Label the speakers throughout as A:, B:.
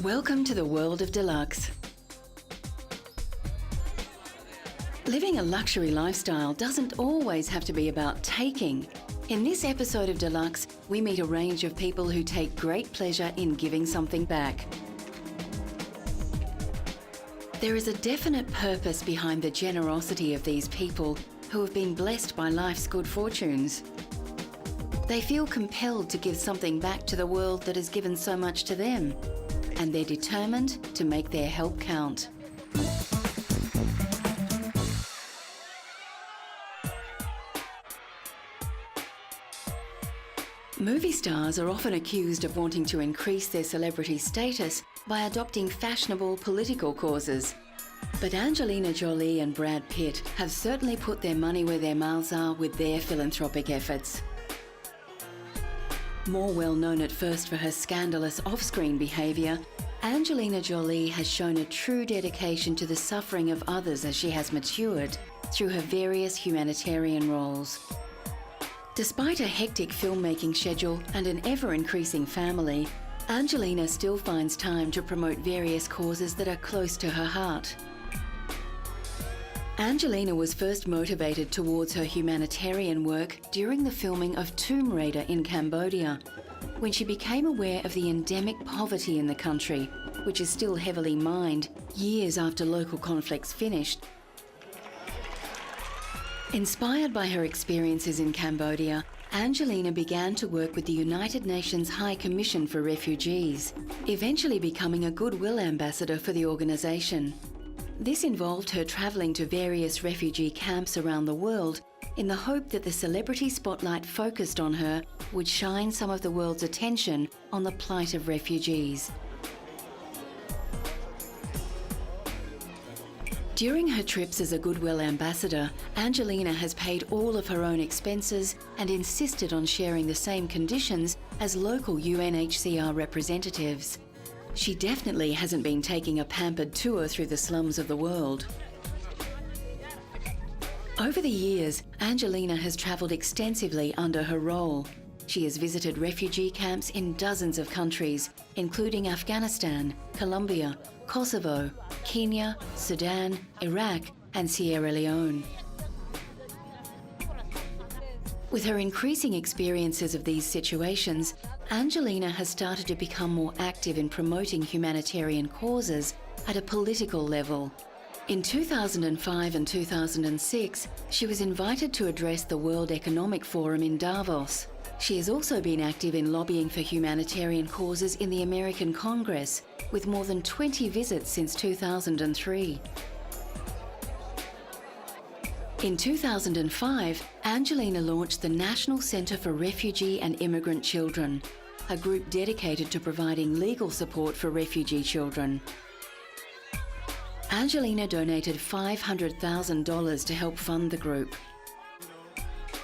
A: Welcome to the world of Deluxe. Living a luxury lifestyle doesn't always have to be about taking. In this episode of Deluxe, we meet a range of people who take great pleasure in giving something back. There is a definite purpose behind the generosity of these people who have been blessed by life's good fortunes. They feel compelled to give something back to the world that has given so much to them, and they're determined to make their help count. Movie stars are often accused of wanting to increase their celebrity status by adopting fashionable political causes. But Angelina Jolie and Brad Pitt have certainly put their money where their mouths are with their philanthropic efforts. More well known at first for her scandalous off-screen behaviour, Angelina Jolie has shown a true dedication to the suffering of others as she has matured through her various humanitarian roles. Despite a hectic filmmaking schedule and an ever-increasing family, Angelina still finds time to promote various causes that are close to her heart. Angelina was first motivated towards her humanitarian work during the filming of Tomb Raider in Cambodia, when she became aware of the endemic poverty in the country, which is still heavily mined years after local conflicts finished. Inspired by her experiences in Cambodia, Angelina began to work with the United Nations High Commission for Refugees, eventually becoming a goodwill ambassador for the organisation. This involved her travelling to various refugee camps around the world in the hope that the celebrity spotlight focused on her would shine some of the world's attention on the plight of refugees. During her trips as a goodwill ambassador, Angelina has paid all of her own expenses and insisted on sharing the same conditions as local UNHCR representatives. She definitely hasn't been taking a pampered tour through the slums of the world. Over the years, Angelina has travelled extensively under her role. She has visited refugee camps in dozens of countries, including Afghanistan, Colombia, Kosovo, Kenya, Sudan, Iraq, and Sierra Leone. With her increasing experiences of these situations, Angelina has started to become more active in promoting humanitarian causes at a political level. In 2005 and 2006, she was invited to address the World Economic Forum in Davos. She has also been active in lobbying for humanitarian causes in the American Congress, with more than 20 visits since 2003. In 2005, Angelina launched the National Centre for Refugee and Immigrant Children, a group dedicated to providing legal support for refugee children. Angelina donated $500,000 to help fund the group.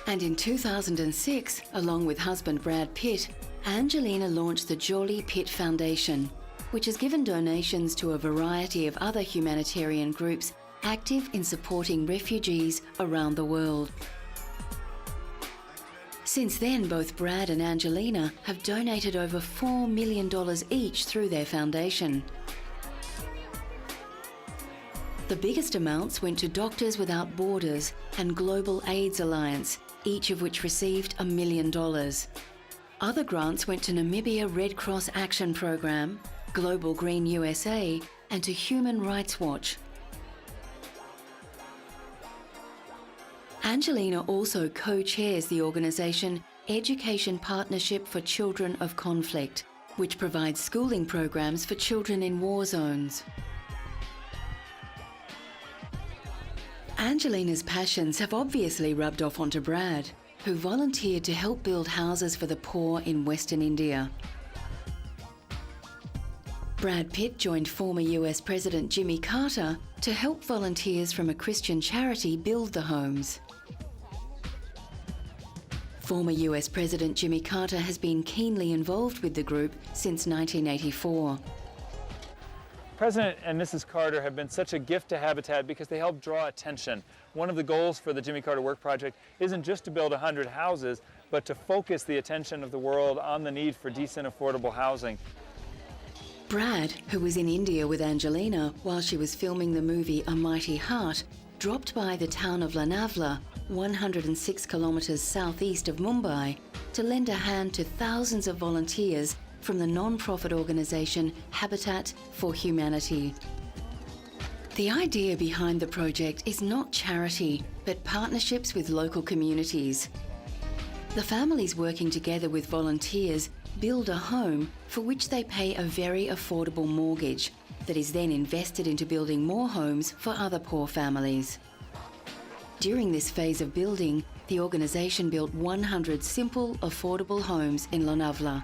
A: And in 2006, along with husband Brad Pitt, Angelina launched the Jolie Pitt Foundation, which has given donations to a variety of other humanitarian groups active in supporting refugees around the world. Since then, both Brad and Angelina have donated over $4 million each through their foundation. The biggest amounts went to Doctors Without Borders and Global AIDS Alliance, each of which received $1 million. Other grants went to Namibia Red Cross Action Programme, Global Green USA, and to Human Rights Watch. Angelina also co-chairs the organisation Education Partnership for Children of Conflict, which provides schooling programs for children in war zones. Angelina's passions have obviously rubbed off onto Brad, who volunteered to help build houses for the poor in Western India. Brad Pitt joined former US President Jimmy Carter to help volunteers from a Christian charity build the homes. Former US President Jimmy Carter has been keenly involved with the group since 1984.
B: President and Mrs. Carter have been such a gift to Habitat because they help draw attention. One of the goals for the Jimmy Carter Work Project isn't just to build 100 houses, but to focus the attention of the world on the need for decent, affordable housing.
A: Brad, who was in India with Angelina while she was filming the movie A Mighty Heart, dropped by the town of Lonavala, 106 kilometres southeast of Mumbai, to lend a hand to thousands of volunteers from the non-profit organisation Habitat for Humanity. The idea behind the project is not charity, but partnerships with local communities. The families working together with volunteers build a home for which they pay a very affordable mortgage that is then invested into building more homes for other poor families. During this phase of building, the organisation built 100 simple, affordable homes in Lonavala.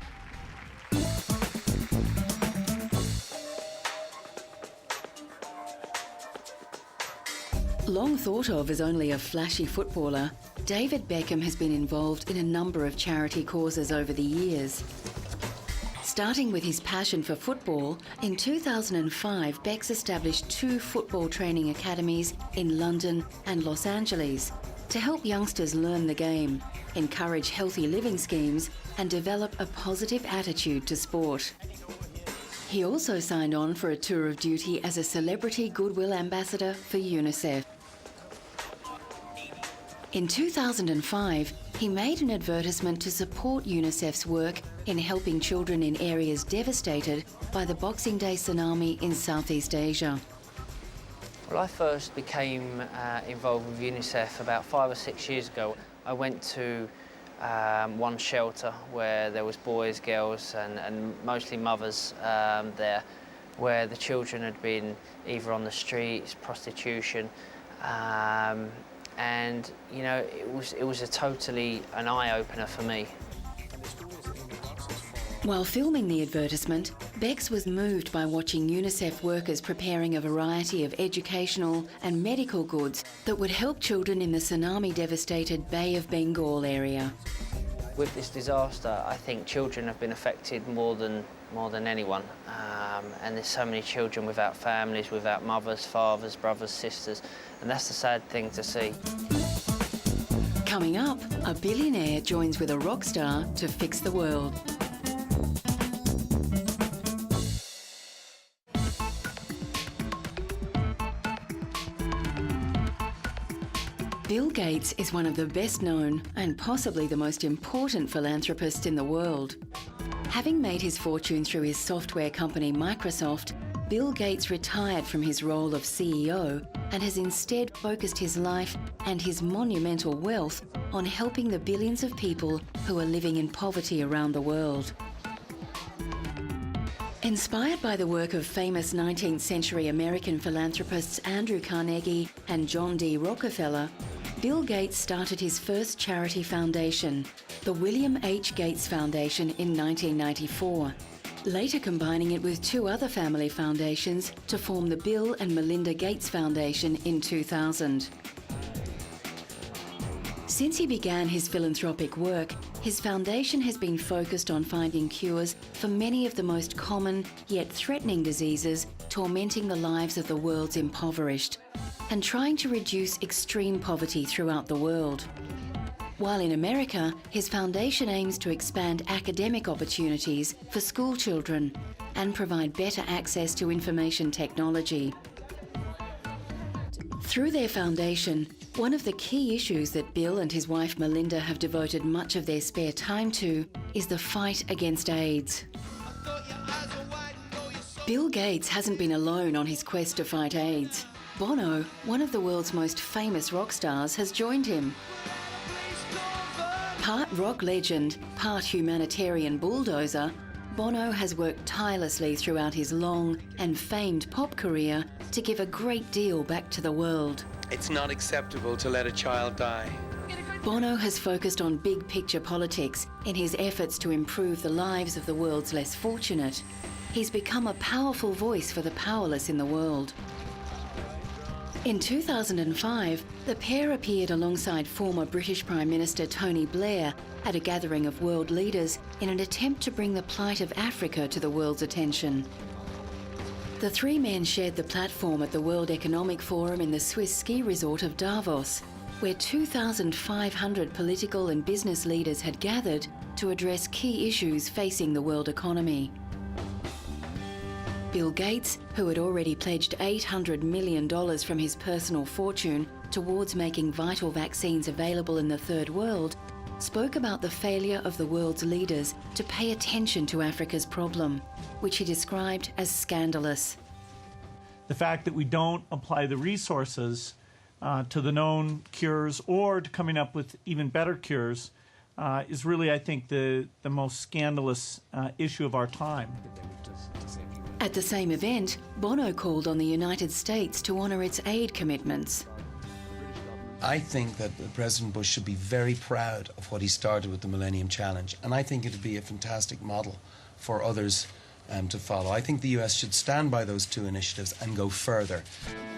A: Long thought of as only a flashy footballer, David Beckham has been involved in a number of charity causes over the years. Starting with his passion for football, in 2005 Becks established 2 football training academies in London and Los Angeles to help youngsters learn the game, encourage healthy living schemes and develop a positive attitude to sport. He also signed on for a tour of duty as a celebrity goodwill ambassador for UNICEF. In 2005, he made an advertisement to support UNICEF's work in helping children in areas devastated by the Boxing Day tsunami in Southeast Asia.
C: Well, I first became involved with UNICEF about 5 or 6 years ago. I went to one shelter where there was boys, girls and mostly mothers there, where the children had been either on the streets, prostitution, and you know, it was a totally an eye-opener for me.
A: While filming the advertisement, Bex was moved by watching UNICEF workers preparing a variety of educational and medical goods that would help children in the tsunami-devastated Bay of Bengal area.
C: With this disaster, I think children have been affected more than anyone, and there's so many children without families, without mothers, fathers, brothers, sisters, and that's the sad thing to see.
A: Coming up, a billionaire joins with a rock star to fix the world. Bill Gates is one of the best known and possibly the most important philanthropists in the world. Having made his fortune through his software company Microsoft, Bill Gates retired from his role of CEO and has instead focused his life and his monumental wealth on helping the billions of people who are living in poverty around the world. Inspired by the work of famous 19th century American philanthropists Andrew Carnegie and John D. Rockefeller, Bill Gates started his first charity foundation, the William H. Gates Foundation, in 1994, later combining it with 2 other family foundations to form the Bill and Melinda Gates Foundation in 2000. Since he began his philanthropic work, his foundation has been focused on finding cures for many of the most common yet threatening diseases tormenting the lives of the world's impoverished, and trying to reduce extreme poverty throughout the world. While in America, his foundation aims to expand academic opportunities for school children and provide better access to information technology. Through their foundation, one of the key issues that Bill and his wife Melinda have devoted much of their spare time to is the fight against AIDS. Bill Gates hasn't been alone on his quest to fight AIDS. Bono, one of the world's most famous rock stars, has joined him. Part rock legend, part humanitarian bulldozer, Bono has worked tirelessly throughout his long and famed pop career to give a great deal back to the world.
D: It's not acceptable to let a child die.
A: Bono has focused on big picture politics in his efforts to improve the lives of the world's less fortunate. He's become a powerful voice for the powerless in the world. In 2005, the pair appeared alongside former British Prime Minister Tony Blair at a gathering of world leaders in an attempt to bring the plight of Africa to the world's attention. The 3 men shared the platform at the World Economic Forum in the Swiss ski resort of Davos, where 2,500 political and business leaders had gathered to address key issues facing the world economy. Bill Gates, who had already pledged $800 million from his personal fortune towards making vital vaccines available in the Third World, spoke about the failure of the world's leaders to pay attention to Africa's problem, which he described as scandalous.
E: The fact that we don't apply the resources to the known cures or to coming up with even better cures is really, I think, the most scandalous issue of our time.
A: At the same event, Bono called on the United States to honour its aid commitments.
D: I think that President Bush should be very proud of what he started with the Millennium Challenge, and I think it would be a fantastic model for others to follow. I think the US should stand by those two initiatives and go further.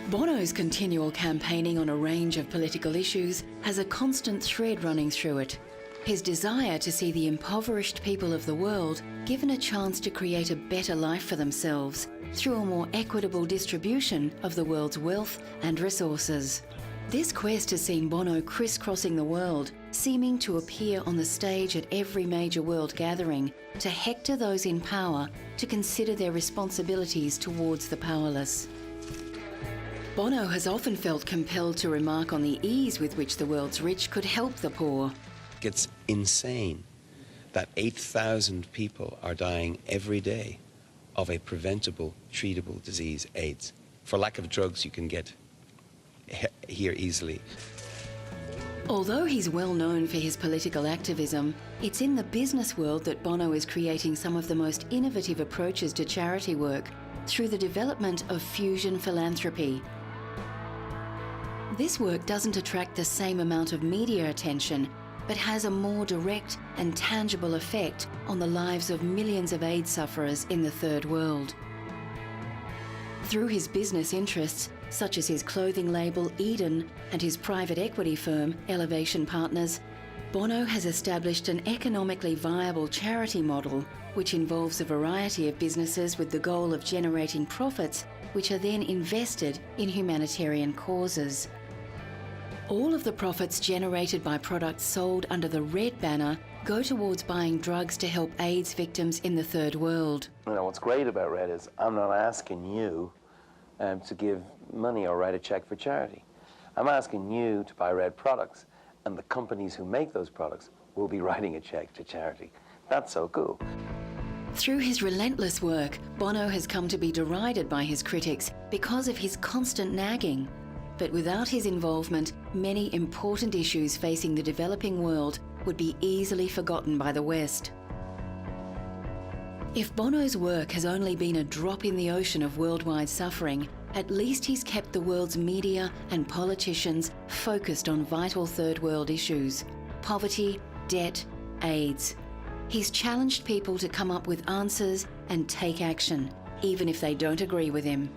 A: Bono's continual campaigning on a range of political issues has a constant thread running through it. His desire to see the impoverished people of the world given a chance to create a better life for themselves through a more equitable distribution of the world's wealth and resources. This quest has seen Bono crisscrossing the world, seeming to appear on the stage at every major world gathering to hector those in power to consider their responsibilities towards the powerless. Bono has often felt compelled to remark on the ease with which the world's rich could help the poor.
D: It's insane that 8,000 people are dying every day of a preventable, treatable disease, AIDS. For lack of drugs you can get here easily.
A: Although he's well known for his political activism, it's in the business world that Bono is creating some of the most innovative approaches to charity work through the development of fusion philanthropy. This work doesn't attract the same amount of media attention, but has a more direct and tangible effect on the lives of millions of AIDS sufferers in the Third World. Through his business interests, such as his clothing label Eden and his private equity firm Elevation Partners, Bono has established an economically viable charity model which involves a variety of businesses with the goal of generating profits which are then invested in humanitarian causes. All of the profits generated by products sold under the red banner go towards buying drugs to help AIDS victims in the Third World.
F: You know, what's great about Red is I'm not asking you to give money or write a check for charity. I'm asking you to buy Red products, and the companies who make those products will be writing a check to charity. That's so cool.
A: Through his relentless work, Bono has come to be derided by his critics because of his constant nagging. But without his involvement, many important issues facing the developing world would be easily forgotten by the West. If Bono's work has only been a drop in the ocean of worldwide suffering, at least he's kept the world's media and politicians focused on vital Third World issues: poverty, debt, AIDS. He's challenged people to come up with answers and take action, even if they don't agree with him.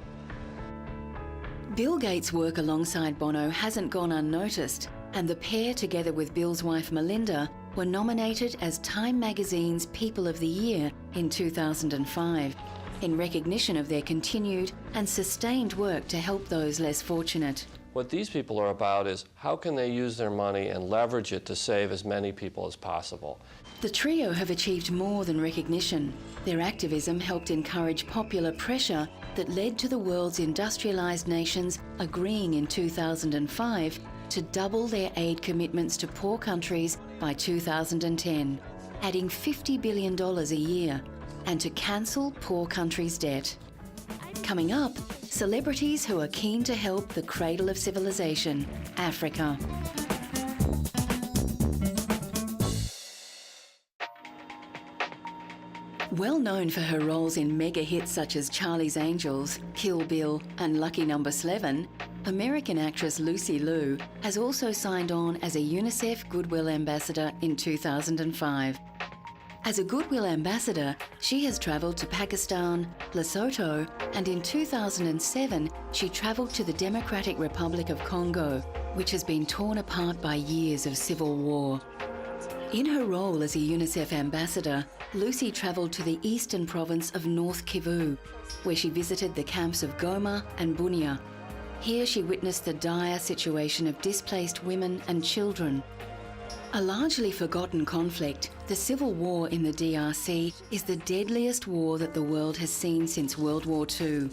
A: Bill Gates' work alongside Bono hasn't gone unnoticed, and the pair, together with Bill's wife Melinda, were nominated as Time magazine's People of the Year in 2005, in recognition of their continued and sustained work to help those less fortunate.
G: What these people are about is how can they use their money and leverage it to save as many people as possible.
A: The trio have achieved more than recognition. Their activism helped encourage popular pressure that led to the world's industrialised nations agreeing in 2005 to double their aid commitments to poor countries by 2010, adding $50 billion a year, and to cancel poor countries' debt. Coming up, celebrities who are keen to help the cradle of civilization, Africa. Well known for her roles in mega hits such as Charlie's Angels, Kill Bill and Lucky Number 11, American actress Lucy Liu has also signed on as a UNICEF Goodwill Ambassador in 2005. As a Goodwill Ambassador, she has travelled to Pakistan, Lesotho, and in 2007 she travelled to the Democratic Republic of Congo, which has been torn apart by years of civil war. In her role as a UNICEF ambassador, Lucy travelled to the eastern province of North Kivu, where she visited the camps of Goma and Bunia. Here she witnessed the dire situation of displaced women and children. A largely forgotten conflict, the civil war in the DRC is the deadliest war that the world has seen since World War II.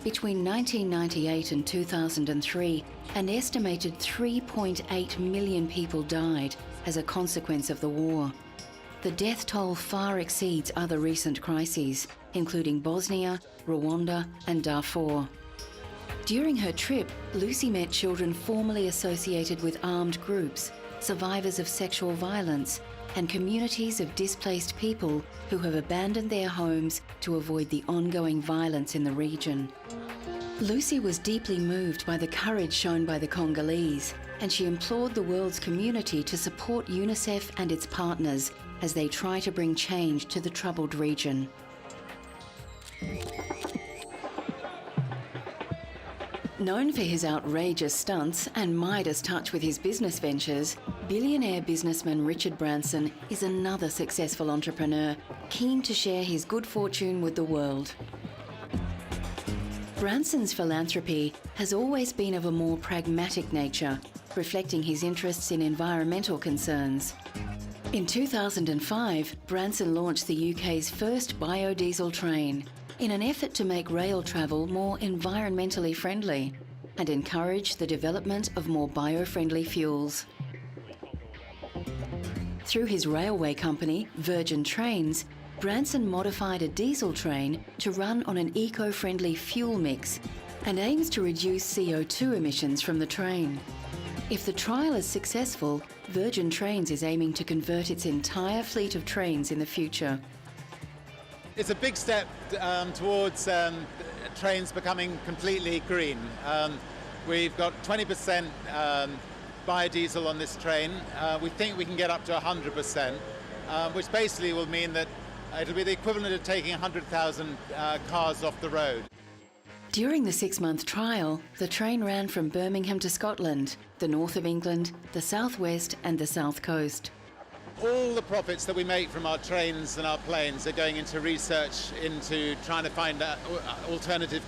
A: Between 1998 and 2003, an estimated 3.8 million people died as a consequence of the war. The death toll far exceeds other recent crises, including Bosnia, Rwanda, and Darfur. During her trip, Lucy met children formerly associated with armed groups, survivors of sexual violence, and communities of displaced people who have abandoned their homes to avoid the ongoing violence in the region. Lucy was deeply moved by the courage shown by the Congolese, and she implored the world's community to support UNICEF and its partners as they try to bring change to the troubled region. Known for his outrageous stunts and Midas touch with his business ventures, billionaire businessman Richard Branson is another successful entrepreneur keen to share his good fortune with the world. Branson's philanthropy has always been of a more pragmatic nature, reflecting his interests in environmental concerns. In 2005, Branson launched the UK's first biodiesel train in an effort to make rail travel more environmentally friendly and encourage the development of more bio-friendly fuels. Through his railway company, Virgin Trains, Branson modified a diesel train to run on an eco-friendly fuel mix and aims to reduce CO2 emissions from the train. If the trial is successful, Virgin Trains is aiming to convert its entire fleet of trains in the future.
H: It's a big step towards trains becoming completely green. We've got 20% biodiesel on this train. We think we can get up to 100%, which basically will mean that it'll be the equivalent of taking 100,000 cars off the road.
A: During the 6-month trial, the train ran from Birmingham to Scotland, the north of England, the southwest and the south coast.
H: All the profits that we make from our trains and our planes are going into research into trying to find alternative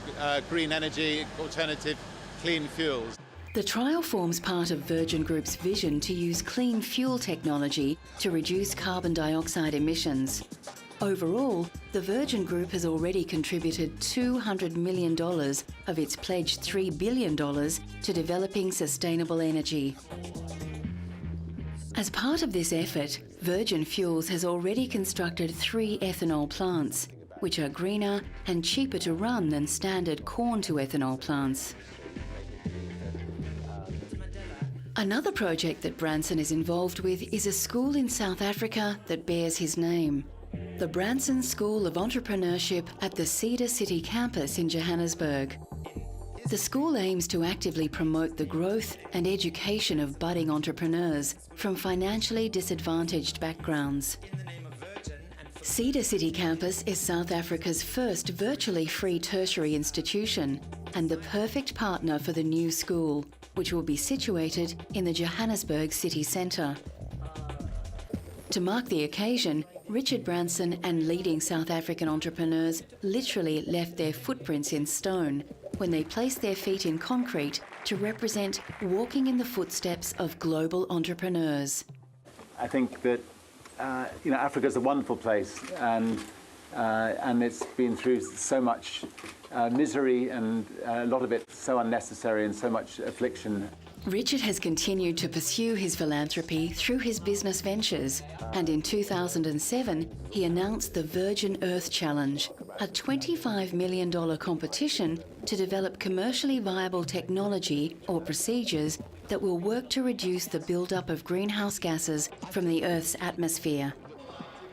H: green energy, alternative clean fuels.
A: The trial forms part of Virgin Group's vision to use clean fuel technology to reduce carbon dioxide emissions. Overall, the Virgin Group has already contributed $200 million of its pledged $3 billion to developing sustainable energy. As part of this effort, Virgin Fuels has already constructed 3 ethanol plants, which are greener and cheaper to run than standard corn-to-ethanol plants. Another project that Branson is involved with is a school in South Africa that bears his name. The Branson School of Entrepreneurship at the Cedar City campus in Johannesburg. The school aims to actively promote the growth and education of budding entrepreneurs from financially disadvantaged backgrounds. Cedar City campus is South Africa's first virtually free tertiary institution and the perfect partner for the new school, which will be situated in the Johannesburg city centre. To mark the occasion, Richard Branson and leading South African entrepreneurs literally left their footprints in stone when they placed their feet in concrete to represent walking in the footsteps of global entrepreneurs.
I: I think that Africa's a wonderful place, and it's been through so much misery, and a lot of it so unnecessary and so much affliction.
A: Richard has continued to pursue his philanthropy through his business ventures, and in 2007 he announced the Virgin Earth Challenge, a $25 million competition to develop commercially viable technology or procedures that will work to reduce the buildup of greenhouse gases from the Earth's atmosphere.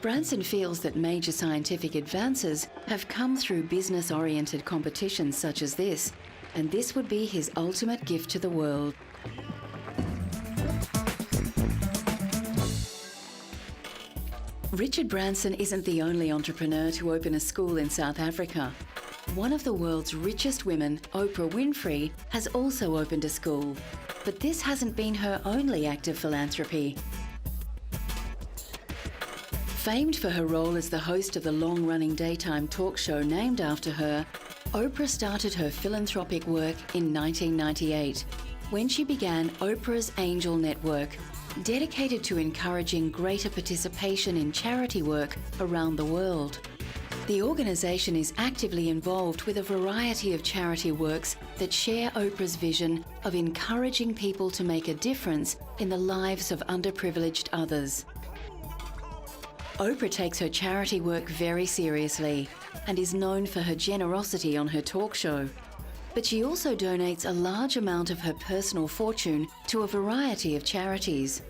A: Branson feels that major scientific advances have come through business-oriented competitions such as this, and this would be his ultimate gift to the world. Richard Branson isn't the only entrepreneur to open a school in South Africa. One of the world's richest women, Oprah Winfrey, has also opened a school. But this hasn't been her only act of philanthropy. Famed for her role as the host of the long-running daytime talk show named after her, Oprah started her philanthropic work in 1998, when she began Oprah's Angel Network, dedicated to encouraging greater participation in charity work around the world. The organisation is actively involved with a variety of charity works that share Oprah's vision of encouraging people to make a difference in the lives of underprivileged others. Oprah takes her charity work very seriously and is known for her generosity on her talk show. But she also donates a large amount of her personal fortune to a variety of charities,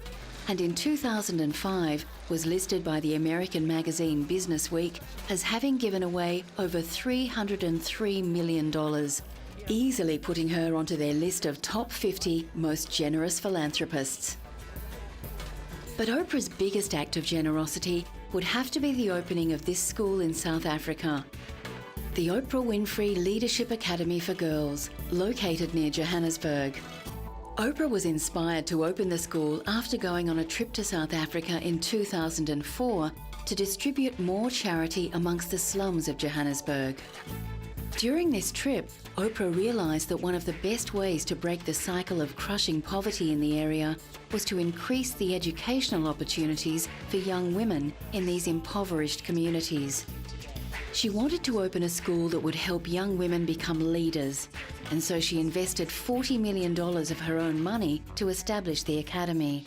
A: and in 2005 was listed by the American magazine Business Week as having given away over $303 million, easily putting her onto their list of top 50 most generous philanthropists. But Oprah's biggest act of generosity would have to be the opening of this school in South Africa, the Oprah Winfrey Leadership Academy for Girls, located near Johannesburg. Oprah was inspired to open the school after going on a trip to South Africa in 2004 to distribute more charity amongst the slums of Johannesburg. During this trip, Oprah realised that one of the best ways to break the cycle of crushing poverty in the area was to increase the educational opportunities for young women in these impoverished communities. She wanted to open a school that would help young women become leaders, and so she invested $40 million of her own money to establish the academy.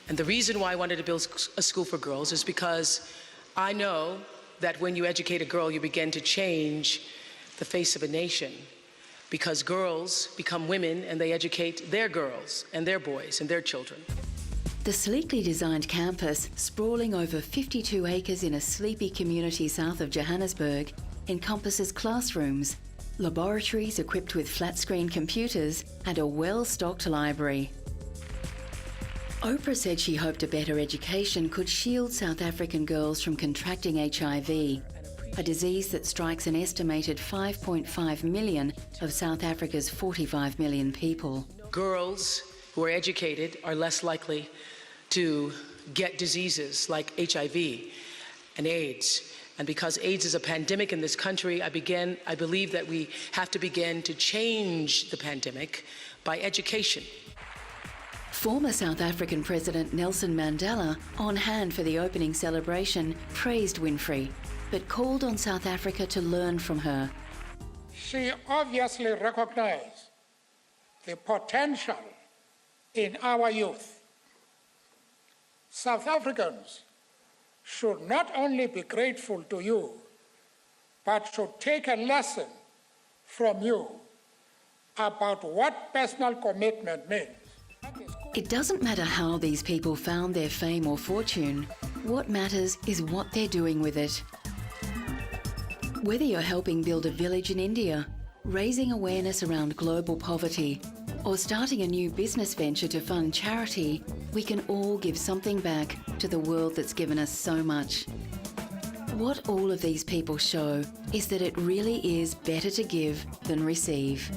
J: And the reason why I wanted to build a school for girls is because I know that when you educate a girl, you begin to change the face of a nation, because girls become women and they educate their girls and their boys and their children.
A: The sleekly designed campus, sprawling over 52 acres in a sleepy community south of Johannesburg, encompasses classrooms, laboratories equipped with flat-screen computers, and a well-stocked library. Oprah said she hoped a better education could shield South African girls from contracting HIV, a disease that strikes an estimated 5.5 million of South Africa's 45 million people.
J: Girls who are educated are less likely to get diseases like HIV and AIDS. And because AIDS is a pandemic in this country, I believe that we have to begin to change the pandemic by education.
A: Former South African President Nelson Mandela, on hand for the opening celebration, praised Winfrey, but called on South Africa to learn from her.
K: She obviously recognized the potential in our youth. South Africans should not only be grateful to you, but should take a lesson from you about what personal commitment means.
A: It doesn't matter how these people found their fame or fortune. What matters is what they're doing with it. Whether you're helping build a village in India, raising awareness around global poverty, or starting a new business venture to fund charity, we can all give something back to the world that's given us so much. What all of these people show is that it really is better to give than receive.